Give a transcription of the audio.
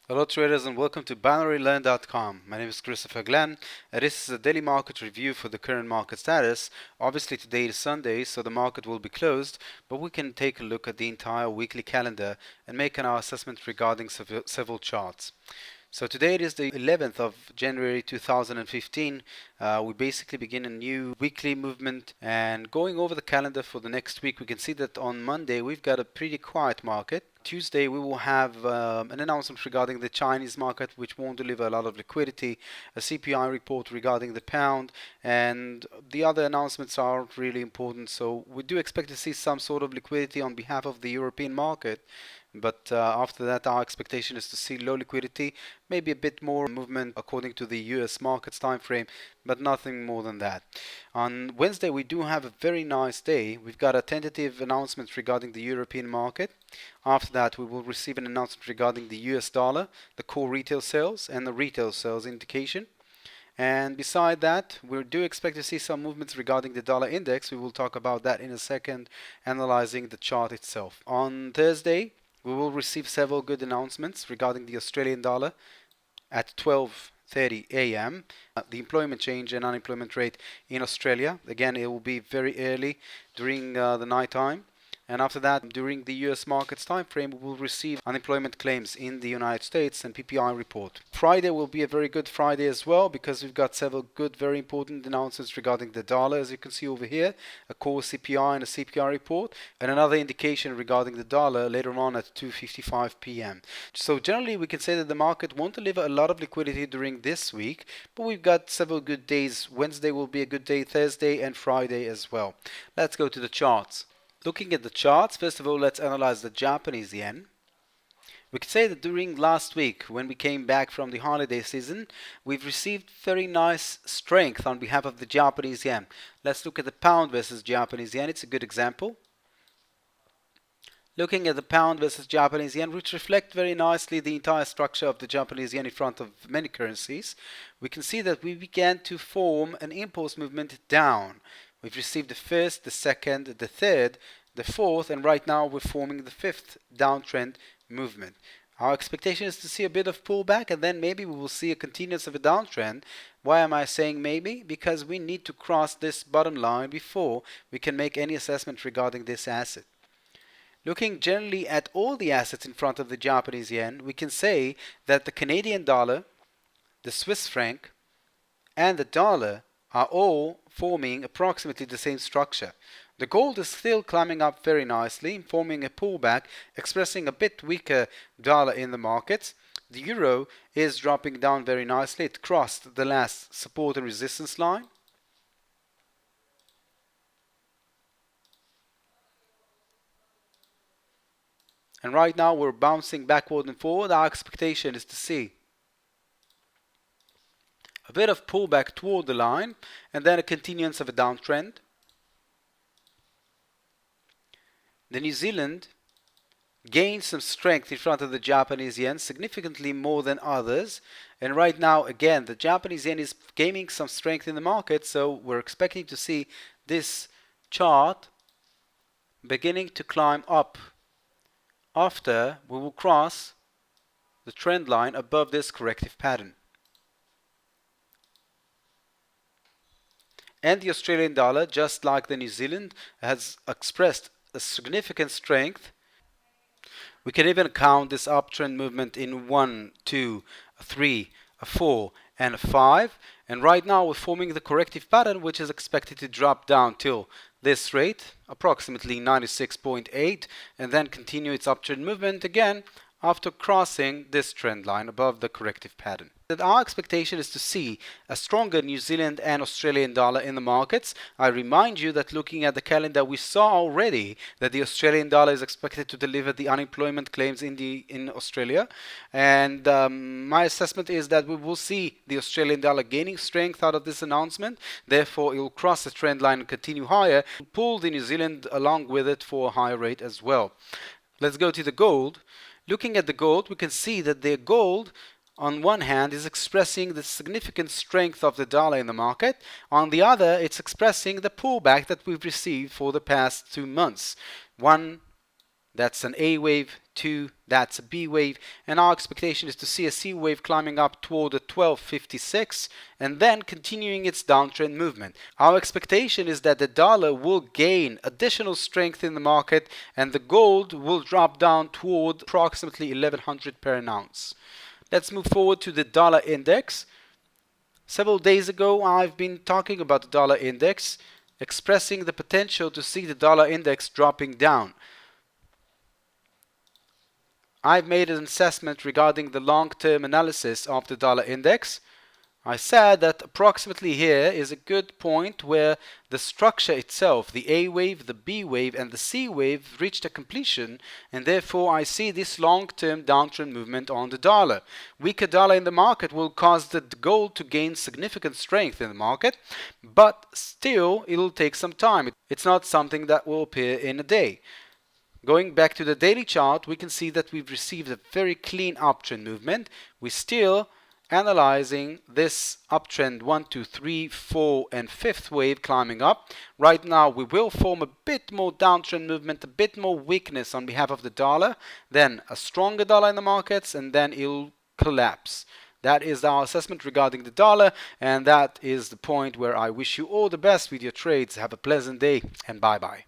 Hello traders and welcome to binarylearn.com. My name is Christopher Glen and this is a daily market review for the current market status. Obviously today is Sunday, so the market will be closed, but we can take a look at the entire weekly calendar and make an assessment regarding several charts. So today it is the 11th of January 2015. We basically begin a new weekly movement, and going over the calendar for the next week, we can see that on Monday we've got a pretty quiet market. Tuesday we will have an announcement regarding the Chinese market, which won't deliver a lot of liquidity, a CPI report regarding the pound, and the other announcements aren't really important. So we do expect to see some sort of liquidity on behalf of the European market. But after that, our expectation is to see low liquidity, maybe a bit more movement according to the US markets time frame, but nothing more than that. On Wednesday, we do have a very nice day. We've got a tentative announcement regarding the European market. After that, we will receive an announcement regarding the US dollar, the core retail sales, and the retail sales indication. And beside that, we do expect to see some movements regarding the dollar index. We will talk about that in a second, analyzing the chart itself. On Thursday, we will receive several good announcements regarding the Australian dollar at 12:30 a.m. The employment change and unemployment rate in Australia. Again, it will be very early during the night time. And after that, during the US markets time frame, we will receive unemployment claims in the United States and PPI report. Friday will be a very good Friday as well, because we've got several good, very important announcements regarding the dollar, as you can see over here, a core CPI and a CPI report, and another indication regarding the dollar later on at 2:55 p.m. So generally, we can say that the market won't deliver a lot of liquidity during this week, but we've got several good days. Wednesday will be a good day, Thursday and Friday as well. Let's go to the charts. Looking at the charts, first of all, let's analyze the Japanese yen. We could say that during last week, when we came back from the holiday season, we've received very nice strength on behalf of the Japanese yen. Let's look at the pound versus Japanese yen. It's a good example. Looking at the pound versus Japanese yen, which reflect very nicely the entire structure of the Japanese yen in front of many currencies, we can see that we began to form an impulse movement down. We've received the first, the second, the third, the fourth, and right now we're forming the fifth downtrend movement. Our expectation is to see a bit of pullback, and then maybe we will see a continuance of a downtrend. Why am I saying maybe? Because we need to cross this bottom line before we can make any assessment regarding this asset. Looking generally at all the assets in front of the Japanese yen, we can say that the Canadian dollar, the Swiss franc, and the dollar are all forming approximately the same structure. The gold is still climbing up very nicely, forming a pullback, expressing a bit weaker dollar in the markets. The euro is dropping down very nicely. It crossed the last support and resistance line. And right now we're bouncing backward and forward. Our expectation is to see a bit of pullback toward the line and then a continuance of a downtrend. The New Zealand gained some strength in front of the Japanese yen, significantly more than others. And right now, again, the Japanese yen is gaining some strength in the market, so we're expecting to see this chart beginning to climb up after we will cross the trend line above this corrective pattern. And the Australian dollar, just like the New Zealand, has expressed a significant strength. We can even count this uptrend movement in 1, 2, 3, 4, and 5. And right now we're forming the corrective pattern, which is expected to drop down till this rate, approximately 96.8, and then continue its uptrend movement again after crossing this trend line above the corrective pattern. Our expectation is to see a stronger New Zealand and Australian dollar in the markets. I remind you that looking at the calendar, we saw already that the Australian dollar is expected to deliver the unemployment claims in Australia, and my assessment is that we will see the Australian dollar gaining strength out of this announcement. Therefore, it will cross the trend line and continue higher, pull the New Zealand along with it for a higher rate as well. Let's go to the gold. Looking at the gold, we can see that the gold on one hand is expressing the significant strength of the dollar in the market. On the other, it's expressing the pullback that we've received for the past 2 months. One, that's an A wave, 2, that's a B wave, and our expectation is to see a C wave climbing up toward the 1256 and then continuing its downtrend movement. Our expectation is that the dollar will gain additional strength in the market and the gold will drop down toward approximately 1100 per an ounce. Let's move forward to the dollar index. Several days ago, I've been talking about the dollar index, expressing the potential to see the dollar index dropping down. I've made an assessment regarding the long-term analysis of the dollar index. I said that approximately here is a good point where the structure itself, the A wave, the B wave, and the C wave reached a completion, and therefore I see this long-term downtrend movement on the dollar. Weaker dollar in the market will cause the gold to gain significant strength in the market, but still it'll take some time. It's not something that will appear in a day. Going back to the daily chart, we can see that we've received a very clean uptrend movement. We're still analyzing this uptrend 1, 2, 3, 4, and 5th wave climbing up. Right now, we will form a bit more downtrend movement, a bit more weakness on behalf of the dollar, then a stronger dollar in the markets, and then it'll collapse. That is our assessment regarding the dollar, and that is the point where I wish you all the best with your trades. Have a pleasant day, and bye-bye.